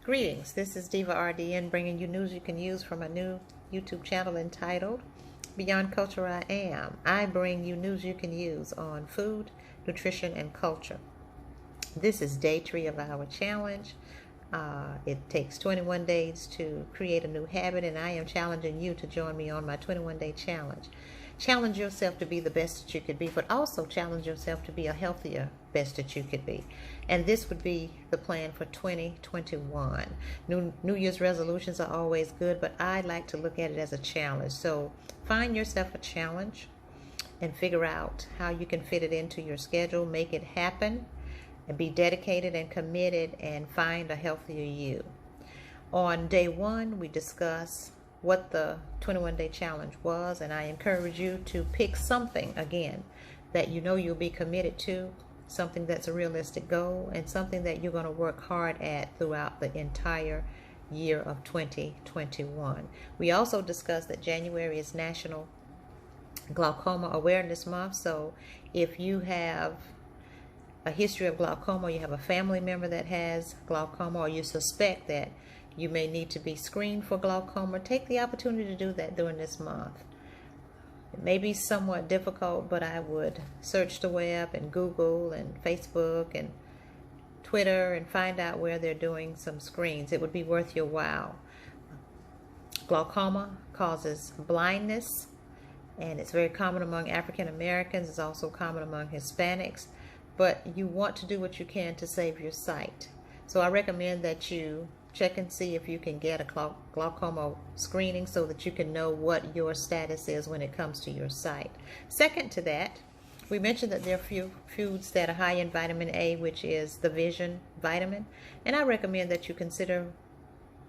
Greetings, this is Diva RDN bringing you news you can use from a new YouTube channel entitled Beyond Culture I Am. I bring you news you can use on food, nutrition, and culture. This is day 3 of our challenge. It takes 21 days to create a new habit, and I am challenging you to join me on my 21-day challenge. Challenge yourself to be the best that you could be, but also challenge yourself to be a healthier best that you could be. And this would be the plan for 2021. New Year's resolutions are always good, but I like to look at it as a challenge. So find yourself a challenge and figure out how you can fit it into your schedule, make it happen, and be dedicated and committed and find a healthier you. On day 1, we discuss what the 21-day challenge was, and I encourage you to pick something again that you know you'll be committed to, something that's a realistic goal, and something that you're going to work hard at throughout the entire year of 2021. We also discussed that January is National Glaucoma Awareness Month, so if you have a history of glaucoma, you have a family member that has glaucoma, or you suspect that you may need to be screened for glaucoma, take the opportunity to do that during this month. It may be somewhat difficult, but I would search the web and Google and Facebook and Twitter and find out where they're doing some screens. It would be worth your while. Glaucoma causes blindness, and it's very common among African Americans. It's also common among Hispanics, but you want to do what you can to save your sight. So I recommend that you check and see if you can get a glaucoma screening so that you can know what your status is when it comes to your sight. Second to that, we mentioned that there are few foods that are high in vitamin A, which is the vision vitamin, and I recommend that you consider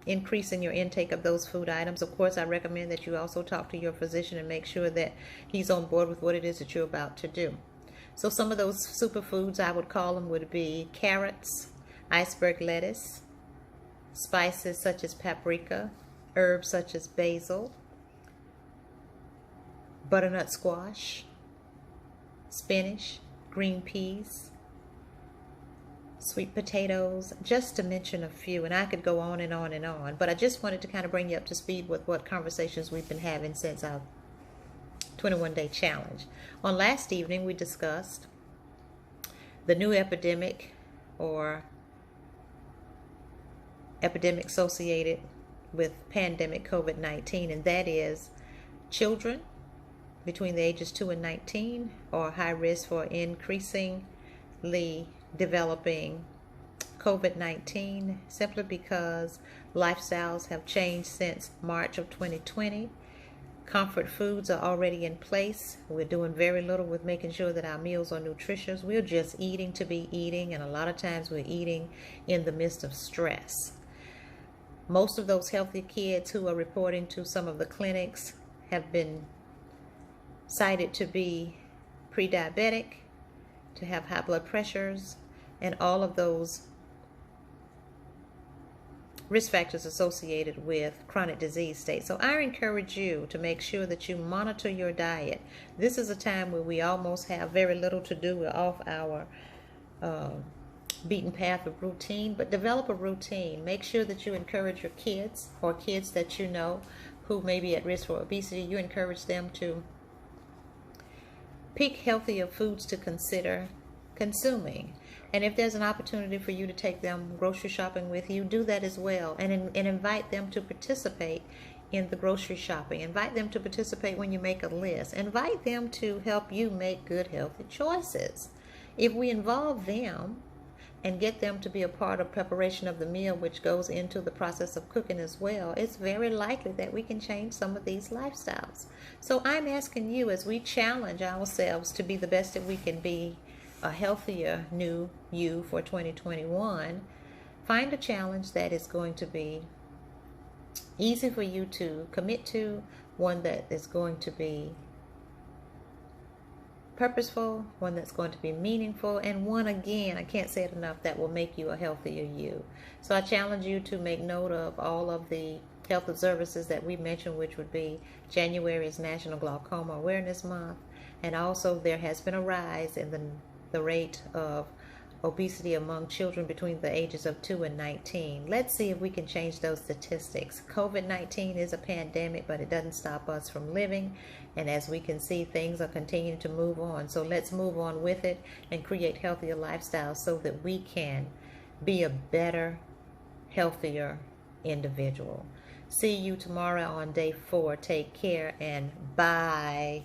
increasing your intake of those food items. Of course, I recommend that you also talk to your physician and make sure that he's on board with what it is that you're about to do. So some of those superfoods, I would call them, would be carrots, iceberg lettuce, spices such as paprika, herbs such as basil, butternut squash, spinach, green peas, sweet potatoes, just to mention a few. And I could go on and on and on, but I just wanted to kind of bring you up to speed with what conversations we've been having since our 21-day challenge. On last evening, we discussed the new epidemic, or epidemic associated with pandemic COVID-19, and that is children between the ages 2 and 19 are high risk for increasingly developing COVID-19, simply because lifestyles have changed since March of 2020. Comfort foods are already in place. We're doing very little with making sure that our meals are nutritious. We're just eating to be eating, and a lot of times we're eating in the midst of stress. Most of those healthy kids who are reporting to some of the clinics have been cited to be pre-diabetic, to have high blood pressures, and all of those risk factors associated with chronic disease states. So I encourage you to make sure that you monitor your diet. This is a time where we almost have very little to do. We're off our beaten path of routine, but develop a routine. Make sure that you encourage your kids, or kids that you know who may be at risk for obesity, you encourage them to pick healthier foods to consider consuming. And if there's an opportunity for you to take them grocery shopping with you, do that as well, and invite them to participate in the grocery shopping. Invite them to participate when you make a list. Invite them to help you make good, healthy choices. If we involve them and get them to be a part of preparation of the meal, which goes into the process of cooking as well, it's very likely that we can change some of these lifestyles. So I'm asking you, as we challenge ourselves to be the best that we can be, a healthier new you for 2021, find a challenge that is going to be easy for you to commit to, one that is going to be purposeful, one that's going to be meaningful, and one, again, I can't say it enough, that will make you a healthier you. So I challenge you to make note of all of the health observances that we mentioned, which would be January is National Glaucoma Awareness Month, and also there has been a rise in the rate of obesity among children between the ages of 2 and 19. Let's see if we can change those statistics. COVID-19 is a pandemic, but it doesn't stop us from living. And as we can see, things are continuing to move on. So let's move on with it and create healthier lifestyles so that we can be a better, healthier individual. See you tomorrow on day 4. Take care and bye.